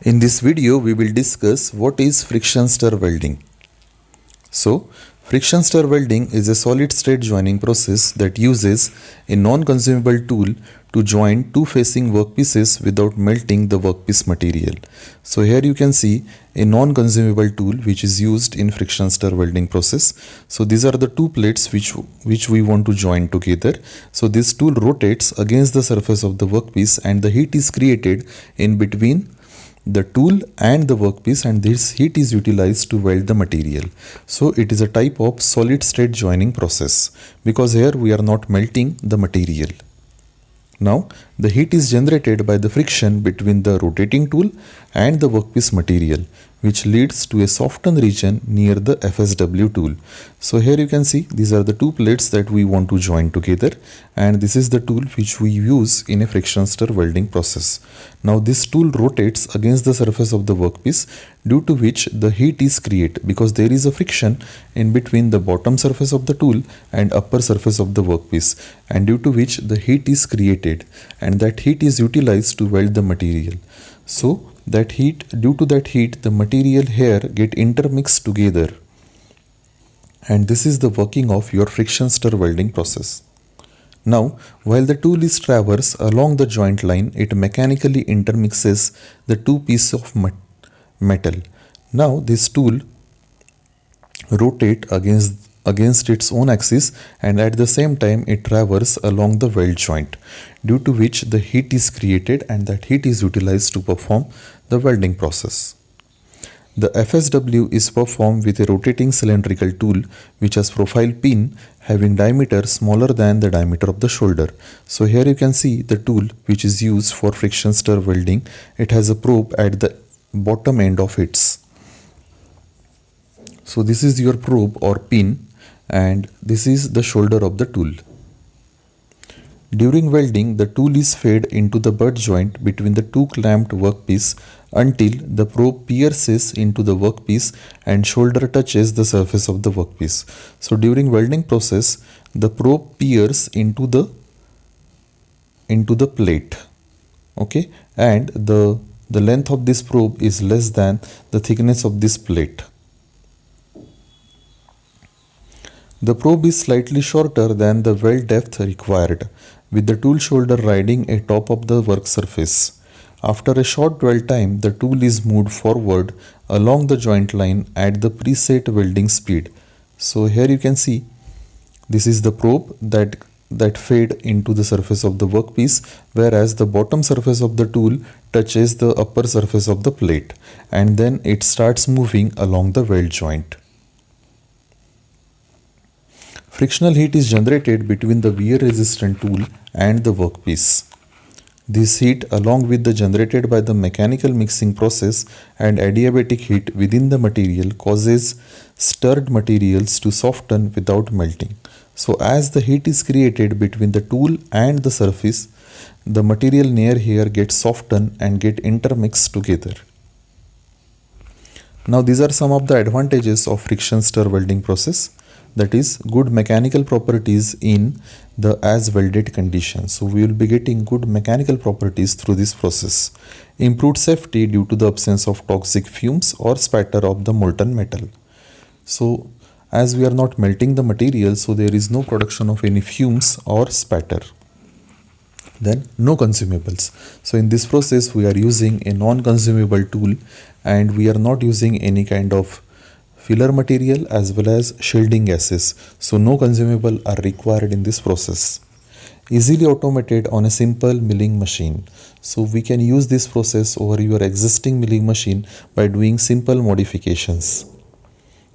In this video, we will discuss what is friction stir welding. So, friction stir welding is a solid state joining process that uses a non-consumable tool to join two facing workpieces without melting the workpiece material. So here you can see a non-consumable tool which is used in friction stir welding process. So these are the two plates which we want to join together. So this tool rotates against the surface of the workpiece and the heat is created in between the tool and the workpiece, and this heat is utilized to weld the material. So it is a type of solid state joining process because here we are not melting the material. Now the heat is generated by the friction between the rotating tool and the workpiece material, which leads to a softened region near the FSW tool. So here you can see these are the two plates that we want to join together, and this is the tool which we use in a friction stir welding process. Now this tool rotates against the surface of the workpiece, due to which the heat is created because there is a friction in between the bottom surface of the tool and upper surface of the workpiece, and due to which the heat is created, and that heat is utilized to weld the material. So due to that heat, the material here get intermixed together, and this is the working of your friction stir welding process. Now, while the tool is traverse along the joint line, it mechanically intermixes the two pieces of metal. Now this tool rotate against its own axis, and at the same time it traverses along the weld joint, due to which the heat is created and that heat is utilized to perform the welding process. The FSW is performed with a rotating cylindrical tool which has profile pin having diameter smaller than the diameter of the shoulder. So here you can see the tool which is used for friction stir welding. It has a probe at the bottom end of it. So this is your probe or pin, and this is the shoulder of the tool. During welding, the tool is fed into the butt joint between the two clamped workpiece until the probe pierces into the workpiece and shoulder touches the surface of the workpiece. So during welding process, the probe pierces into the plate, okay, and the length of this probe is less than the thickness of this plate. The probe is slightly shorter than the weld depth required, with the tool shoulder riding atop of the work surface. After a short dwell time, the tool is moved forward along the joint line at the preset welding speed. So here you can see this is the probe that fed into the surface of the workpiece, whereas the bottom surface of the tool touches the upper surface of the plate, and then it starts moving along the weld joint. Frictional heat is generated between the wear resistant tool and the workpiece. This heat, along with the generated by the mechanical mixing process and adiabatic heat within the material, causes stirred materials to soften without melting. So as the heat is created between the tool and the surface, the material near here gets softened and get intermixed together. Now these are some of the advantages of friction stir welding process. That is, good mechanical properties in the as welded condition. So we will be getting good mechanical properties through this process. Improved safety due to the absence of toxic fumes or spatter of the molten metal. So as we are not melting the material, so there is no production of any fumes or spatter. Then no consumables. So in this process we are using a non-consumable tool, and we are not using any kind of filler material as well as shielding gases. So no consumable are required in this process. Easily automated on a simple milling machine. So we can use this process over your existing milling machine by doing simple modifications.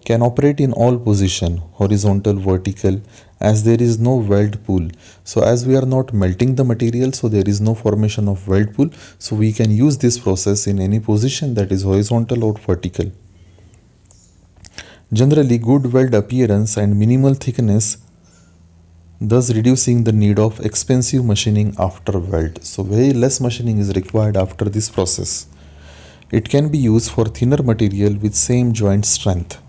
Can operate in all position, horizontal, vertical, as there is no weld pool. So as we are not melting the material, so there is no formation of weld pool. So we can use this process in any position, that is horizontal or vertical. Generally good weld appearance and minimal thickness, thus reducing the need of expensive machining after weld. So very less machining is required after this process. It can be used for thinner material with same joint strength.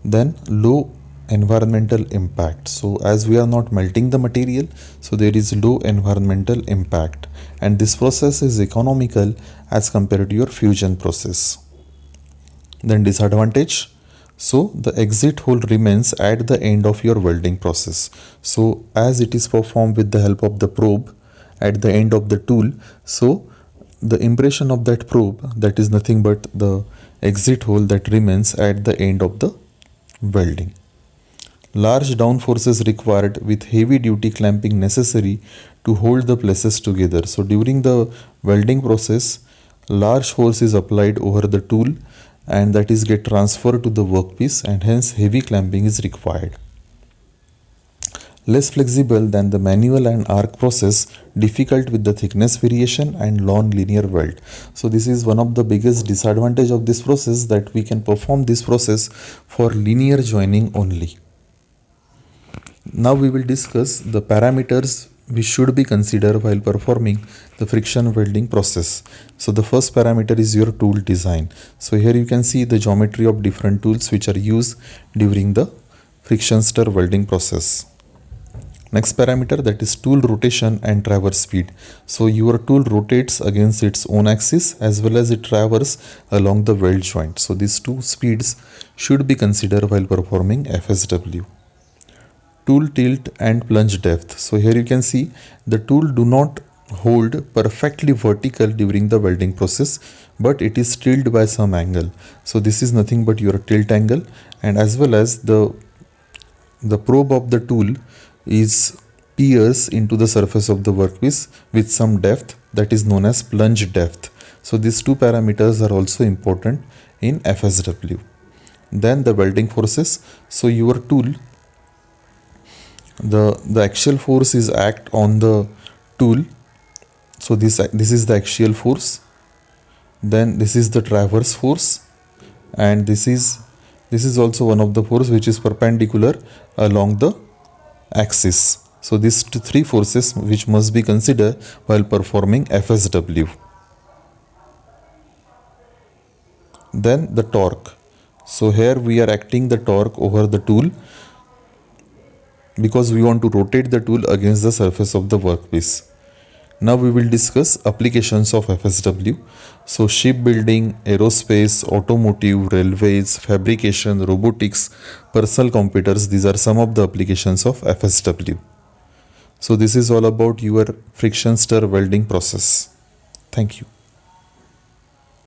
Then low environmental impact. So as we are not melting the material, so there is low environmental impact, and this process is economical as compared to your fusion process. Then disadvantage, so the exit hole remains at the end of your welding process. So as it is performed with the help of the probe at the end of the tool, so the impression of that probe, that is nothing but the exit hole that remains at the end of the welding. Large downforce is required with heavy duty clamping necessary to hold the places together. So during the welding process, large force is applied over the tool, and that is get transferred to the workpiece, and hence heavy clamping is required. Less flexible than the manual and arc process, difficult with the thickness variation and non-linear weld. So this is one of the biggest disadvantage of this process, that we can perform this process for linear joining only. Now we will discuss the parameters which should be considered while performing the friction welding process. So the first parameter is your tool design. So here you can see the geometry of different tools which are used during the friction stir welding process. Next parameter, that is tool rotation and traverse speed. So your tool rotates against its own axis as well as it traverses along the weld joint. So these two speeds should be considered while performing FSW. Tool tilt and plunge depth. So here you can see the tool do not hold perfectly vertical during the welding process, but it is tilted by some angle. So this is nothing but your tilt angle, and as well as the probe of the tool is pierced into the surface of the workpiece with some depth, that is known as plunge depth. So these two parameters are also important in FSW. Then the welding forces. So your tool, the axial force is act on the tool. So this is the axial force. Then this is the transverse force, and this is also one of the force which is perpendicular along the axis. So these three forces which must be considered while performing FSW. Then the torque. So here we are acting the torque over the tool because we want to rotate the tool against the surface of the workpiece. Now we will discuss applications of FSW. So shipbuilding, aerospace, automotive, railways, fabrication, robotics, personal computers, these are some of the applications of FSW. So this is all about your friction stir welding process. Thank you.